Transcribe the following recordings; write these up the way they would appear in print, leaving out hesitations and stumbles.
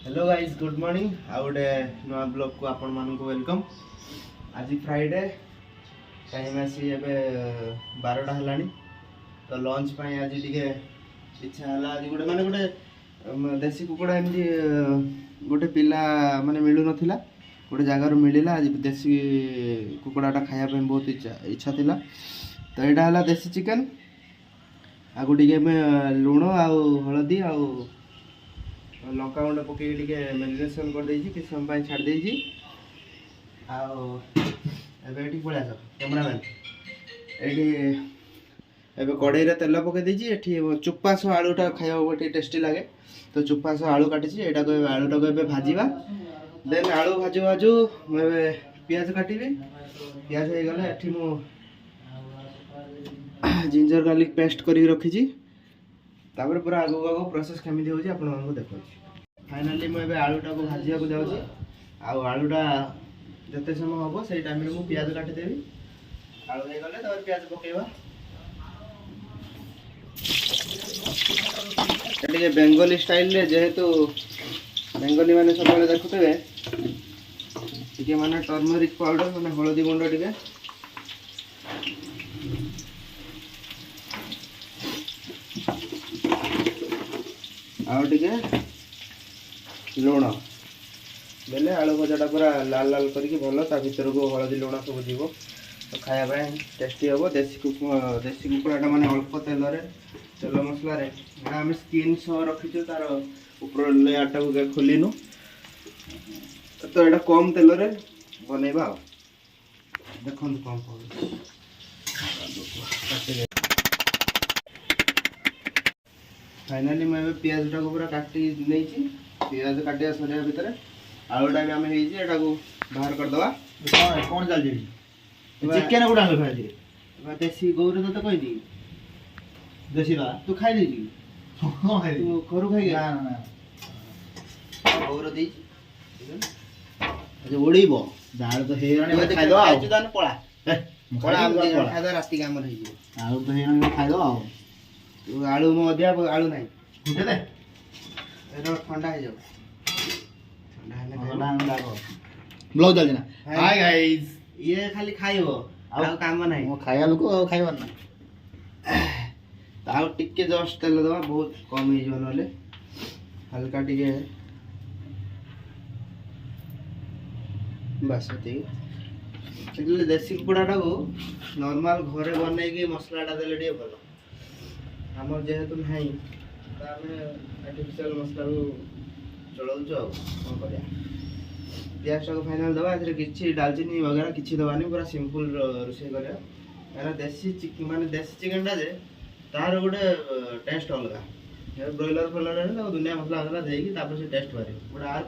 Hello guys good morning आ गोटे नुआ blog को आपण मानक वेलकम। आज फ्राइडे टाइम आसी एबे 12टा हलानी तो लंच पाई आज टिके इच्छा हला। आज गोटे माने गोटे देसी कुकुड़ा एमती गोटे पिला माने मिलु नथिला गोटे जगार मिलला। आज देसी कुकुड़ाटा खाया पे बहुत इच्छा थिला तो एटा हला देसी चिकन। आगु टिके लुण आ हलदी आ लंका गुंड पकई मेरिनेशन कर देछि कि समय छाड़ देछि। आबे पड़ा कैमरामैन ये कड़े तेल पकई देछि। एठी चुप्पास आलूटा खाया गोटे टेस्टी लगे तो चुप्पास आलू काटी एटा को आलूटा को भाजीबा। देन आलू भाजू भाजू मुझे पियाज काटिबी। पियाज हो गले एठी मु जिंजर गार्लिक पेस्ट करी रखी तापर पूरा आगो आगो प्रोसेस केमिति होछि आपण मानकु देखो। फाइनली मैं आलूटा को भाजिया को जाऊँगी। आलूटा जिते समय हम से टाइम में मुझे पियाज काटिदेवी। आलू हो गले तो पियाज पकेबा। टे बेंगली स्टाइल रे जेहेतु बेंगली माने सब देखुथे टे माने टर्मरिक पाउडर माने हलदी गुंड टे आउ लुण बेले आलू भजाटा पूरा लाल लाल करके भल ता भीतर को हलदी लुण सब जीव तो खाया टेस्टी हम। देसी कुकुड़ाटा माने अल्प तेल मसला आम स्किन सह रखीचु तार ऊपर लेयरटा को खोलिनु तो यहाँ कम तेल बनइबा। देखो कम फाइनाली मैं पियाजटा को पूरा काटी नहीं पियाज काटिया सरिया भितर आलूटा भी आम हो बाहर करदे। कौन चलती चिकेन गुड़ा खाई देसी गौर तो कही दी देसी तू खाई देजी घर खाई गौर दी उड़ब जाल तो खाईद पड़ा खाईद राति कम आलू तो खाईद आलू मो अधिया आलू ना ठंडा हो ब्लॉग चल ना। हाय गाइस ये खाली खाइबो आ काम नाही मो खाया लोक खाइबा ना ताउ टिके जस्ट तेल दवा बहुत कम ही जो नले हल्का टिके बस ठीक। देसी कुकुड़ाटा को नॉर्मल घरे बनै कि मसलाटा देले टिके भलो हमर जेहेतु नाही आर्टिफिशियल मसला चलाऊँ कौन कर पियाज को फाइनाल दवा किसी डालचीनी वगैरह किसी दबानी पूरा सिंपल रोषे कर देसी माने देसी चिकेन जे तार गोटे टेस्ट अलग ब्रॉयलर फ्रॉयलर दुनिया मसला मसला देकी से टेस्ट बारे गोटे आर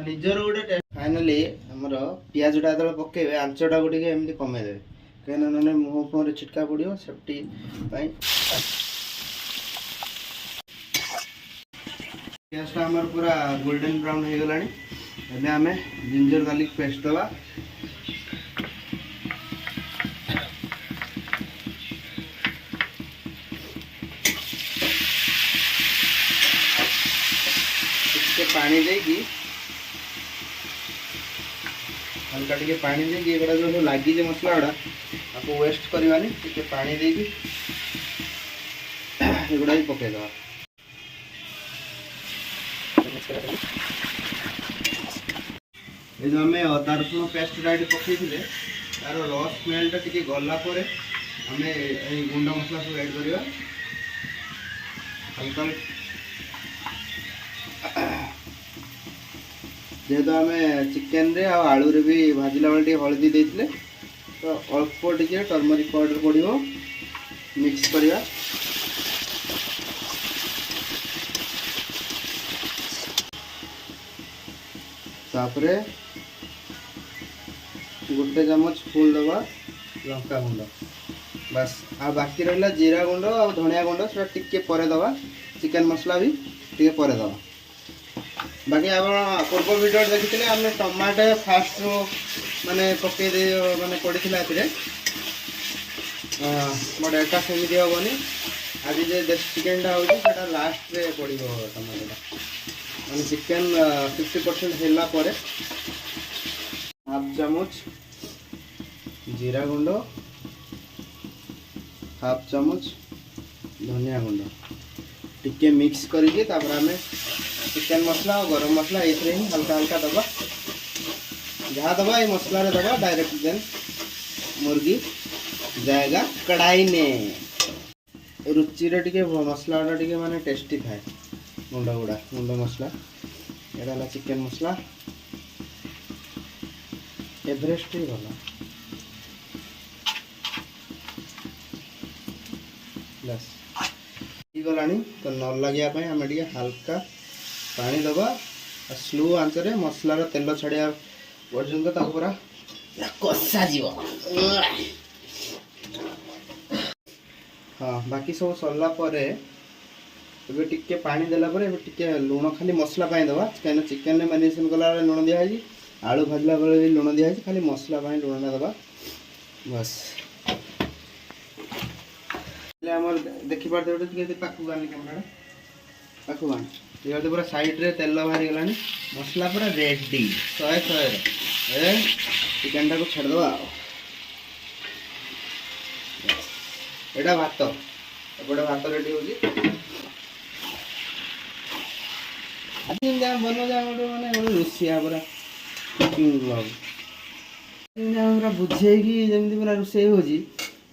निजर गोटे टेस्ट। फाइनाली हमर पियाजटा जो पकेबे आंचटा को एमती कमेदेवे कहीं मुँह फुह छिटका पड़ो सेफ्टी। पियाजटा आमर पूरा गोल्डन ब्राउन हो गलानी। एबे आमे जिंजर गार्लिक पेस्ट दवा। इसके पानी देगी हल्का टिके पानी देगी एगुड़ा जो लगी जे मसला गुड़ा आपको वेस्ट करवानी टिके पानी देगी एगुड़ा भी पकईदवा। ये जो आम अदा रसुण पेस्ट पकई तार रस स्मेलटा टी गला आम गुंड मसला सब ऐड करवा हल्का जेहेतु आम चिकेन रे आलू रे भी भाजिला बेले हलदी देते तो अल्प टे टर्मरिक पाउडर पड़ो मिक्स करवा। तापरे गोटे चामच फुल दबा लंका गुंड बस आ बाकी रहा जीरा गुंड आ धनिया गुंड से टिके पर दबा। चिकेन मसला भी टिके पर दबा। बाकी आप पूर्व वीडियो देखते आम टमाटो फास्ट माने पकई दे माने पड़ता बट एटा सेमती हेनी आज जे देसी चिकेनटा हो लास्ट रे पड़ो टमाटोटा ମାନେ ଚିକେନ୍ 50% ହେଲା ପରେ ହାଫ୍ ଚାମଚ ଜିରା ଗୁଣ୍ଡ, हाफ चामच धनिया गुंड टिके मिक्स करके तापर आमे चिकन मसला और गरम मसला ये ही हल्का हल्का दबा जहाँ दबा ये मसला रे दबा डायरेक्ट देन मुर्गी जाएगा कढ़ाई में। रुचि रे टिके मसला टिके माने टेस्टी थाए गुंड मसला एटा चिकन मसला एवरेस्ट ही भला बस गलानी तो न लगे आम हल्का पानी दबा स्लो आंच रे मसलार तेल छाड़ा पर्यंत पूरा कषा जीव। हाँ बाकी सब सरला परे एबे टिके पानी देला परे एबे टिके लूण खाली मसला पाई दबा कहीं चिकेन ने मैरिनेशन कला लूण दिया है आलू भाजला बेले लूण दिया है खाली मसला पाई लूण दबा बस आमर देखी पार्थे गोटे पाखु गानी कैमरा पाखु गान ये पूरा साइड रे तेल बाहरी गलानी मसला पूरा रेडी 100 चिकेन टाक छाड़दबा एटा भात एपटे भात रेडी होगी बन जा मैंने रोसिया पूरा कुकिंग ब्लॉग पूरा बुझे जमी पूरा रोसे होजी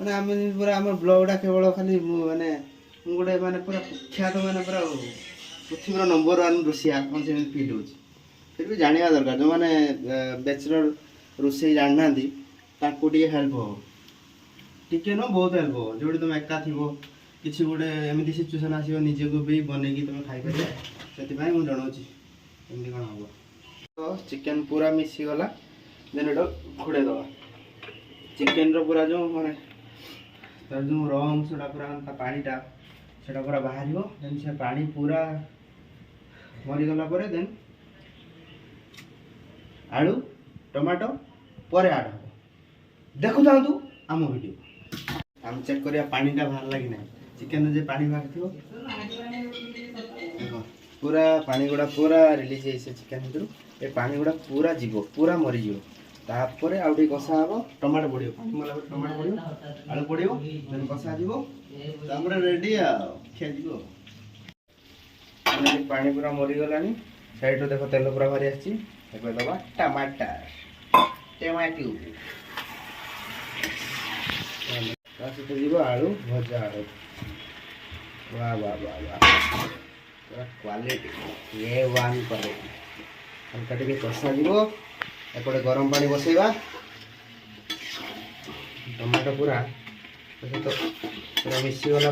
मैंने आम पूरा आम ब्लॉगटा केवल खाली माने गोटे माने पूरा कुख्यात माने पूरा पृथ्वी नंबर 1 रोसिया कौन से फील हो फिर भी जाना दरकार जो मैंने बैचलर रोसे जानना टे हेल्प हो टिके न बहुत हेल्प हो जो तुम एका थी किसी गोटे एमती सिचुएसन आस निजे को भी बनई तुम खाई पारे से मुझे जनाऊँगी एमती कौन हम तो चिकेन पूरा मिसीगला देन एटा घोड़े दवा चिकेन रो पूरा जो माने तार जो र अंशटा पूरा पानीटा सेटा पूरा बाहर देन से पानी पूरा मरीगला परे देन आलू टमाटो पर आड हम देखु था आम वीडियो आम चेक करिया पानीटा बाहर लगी ना चिकेन जे पानी बाहर थी पूरा पानी गुड़ा पूरा रिलीज है चिकेन भर ये पानी गुड़ा पूरा जीव पूरा मरीज तापर आउ टे कषा हम टमाटो पड़ो पानी मला टमाटो पड़ो आलू पड़ो देन कषा जीव तापर रेडी खिया पानी पूरा मरीगलानी साइड देख तेल पूरा बाहरी आसी दबा टमाटर टमाटो सहित जीव आलू भजा आलू वाह वाह वाह वाह पूरा क्वालिटी ये वन करे हल्का टे कषा जीव एपटे गरम पानी बसैबा टमाटो पूरा तो पूरा मिसीगला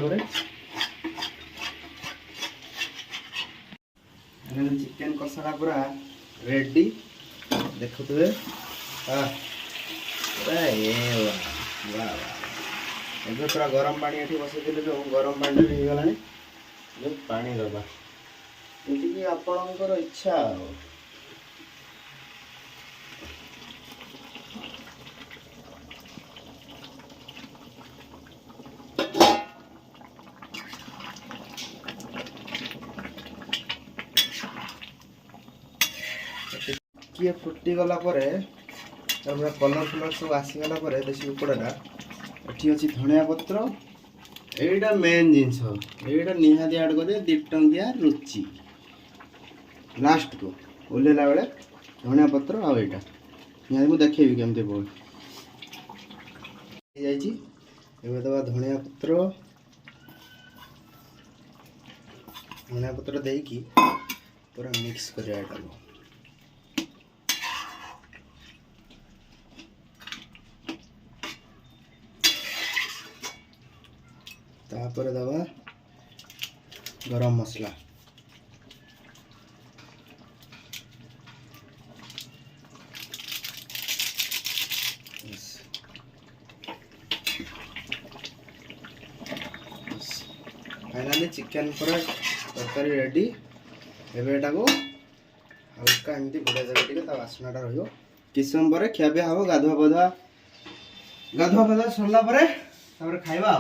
चिकेन कषाटा पूरा रेडी देखुए पूरा गरम पानी ये बसई जो गरम पानी होगला पानी दबा ये आपणकर इच्छा किए फुटी गला पूरा कलर फलर सब आसीगला देसी कुकड़ाटा ये अच्छी धनिया पत्र यहीटा मेन जिनस यहीटा निहाती आड कर 2 टंकिया रुचि लास्ट को ओल्हेला बेले धनिया पत्र आईटा निहाती मुझे देखेबी केमती बोल दबा धनिया पत्र देकी पूरा मिक्स कर तापर दबा गरम मसला फाइनाली चिकेन पूरा तरकारी रेडी एटा को हल्का एमती घोड़ा देवे ता बास्नाटा किस समय पर खिया पिया हम गाधुआ पाधुआ सरला खाइबा।